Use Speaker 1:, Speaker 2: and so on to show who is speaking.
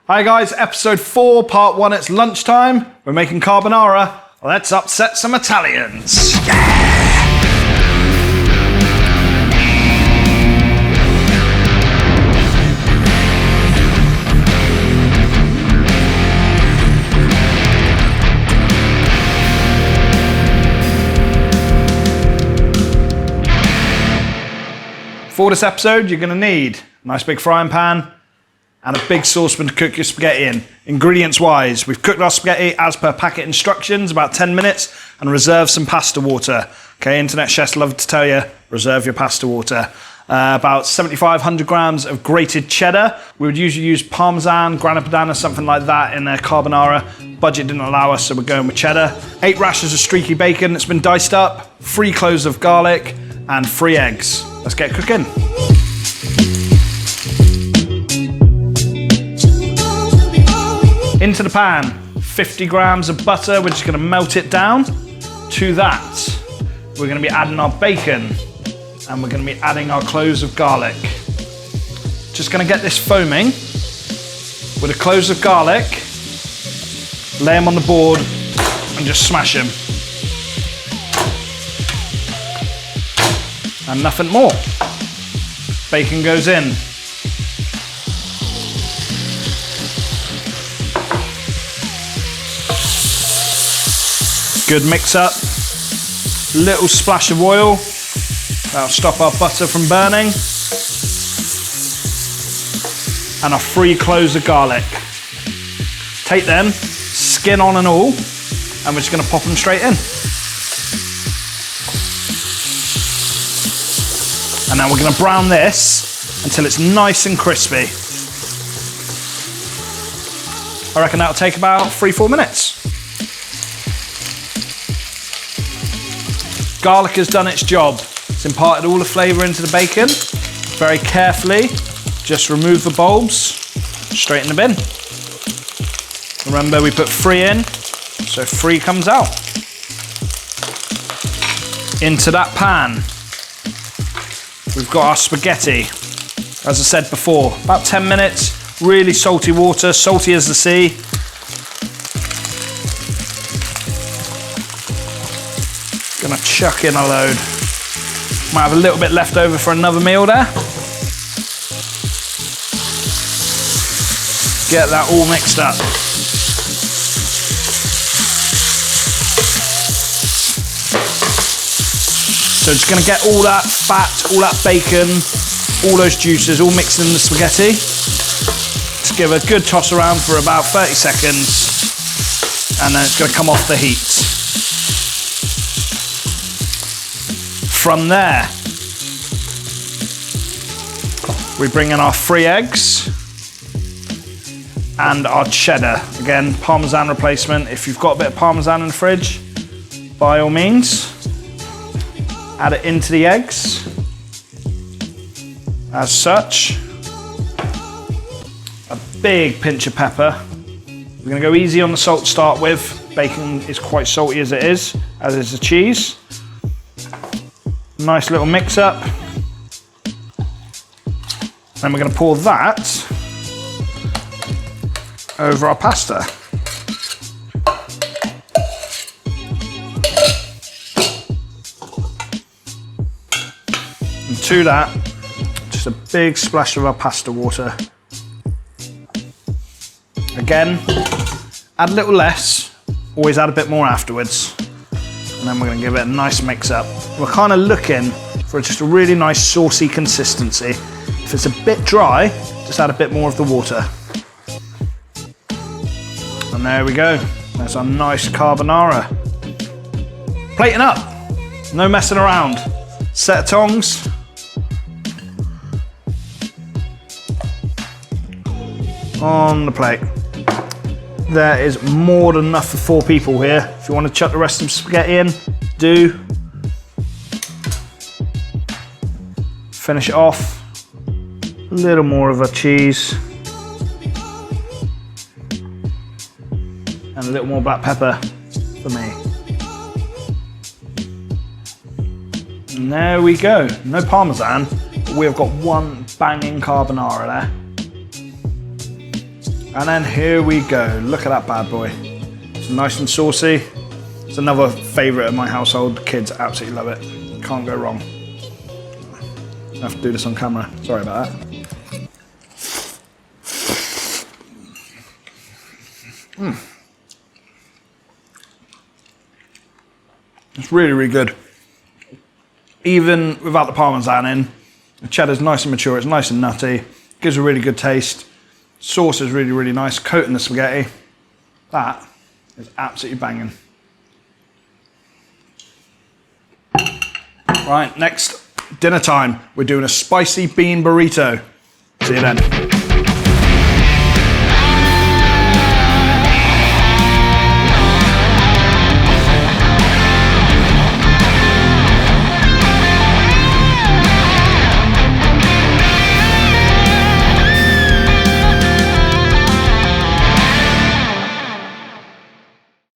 Speaker 1: Hi guys, episode 4, part 1, it's lunchtime. We're making carbonara. Let's upset some Italians. Yeah! For this episode, you're gonna need a nice big frying pan and a big saucepan to cook your spaghetti in. Ingredients wise, we've cooked our spaghetti as per packet instructions, about 10 minutes, and reserve some pasta water. Okay, internet chefs love to tell you, reserve your pasta water. About 7,500 grams of grated cheddar. We would usually use Parmesan, Grana Padano, something like that in a carbonara. Budget didn't allow us, so we're going with cheddar. 8 rashers of streaky bacon that's been diced up, 3 cloves of garlic, and 3 eggs. Let's get cooking. Into the pan, 50 grams of butter. We're just gonna melt it down. To that, we're gonna be adding our bacon and we're gonna be adding our cloves of garlic. Just gonna get this foaming with the cloves of garlic, lay them on the board and just smash them. And nothing more. Bacon goes in. Good mix up. Little splash of oil. That'll stop our butter from burning. And our 3 cloves of garlic. Take them, skin on and all, and we're just gonna pop them straight in. And then we're gonna brown this until it's nice and crispy. I reckon that'll take about 3-4 minutes. Garlic has done its job. It's imparted all the flavour into the bacon. Very carefully, just remove the bulbs, straight in the bin. Remember, we put 3 in, so 3 comes out. Into that pan, we've got our spaghetti. As I said before, about 10 minutes, really salty water, salty as the sea. Gonna chuck in a load. Might have a little bit left over for another meal there. Get that all mixed up. So just gonna get all that fat, all that bacon, all those juices all mixed in the spaghetti. Just give a good toss around for about 30 seconds and then it's gonna come off the heat. From there, we bring in our 3 eggs and our cheddar. Again, Parmesan replacement. If you've got a bit of Parmesan in the fridge, by all means, add it into the eggs. As such, a big pinch of pepper. We're gonna go easy on the salt to start with. Bacon is quite salty as it is the cheese. Nice little mix up. Then we're going to pour that over our pasta. And to that, just a big splash of our pasta water. Again, add a little less, always add a bit more afterwards. And then we're going to give it a nice mix up. We're kind of looking for just a really nice saucy consistency. If it's a bit dry, just add a bit more of the water. And there we go. There's our nice carbonara. Plating up, no messing around. Set of tongs. On the plate. There is more than enough for 4 people here. If you want to chuck the rest of the spaghetti in, do. Finish it off. A little more of a cheese. And a little more black pepper for me. And there we go. No Parmesan, but we've got one banging carbonara there. And then here we go. Look at that bad boy. It's nice and saucy. It's another favourite of my household. The kids absolutely love it. Can't go wrong. I have to do this on camera. Sorry about that. It's really, really good. Even without the Parmesan in, the cheddar's nice and mature, it's nice and nutty, gives a really good taste. Sauce is really, really nice, coating the spaghetti. That is absolutely banging. Right, next, dinner time. We're doing a spicy bean burrito. See you then.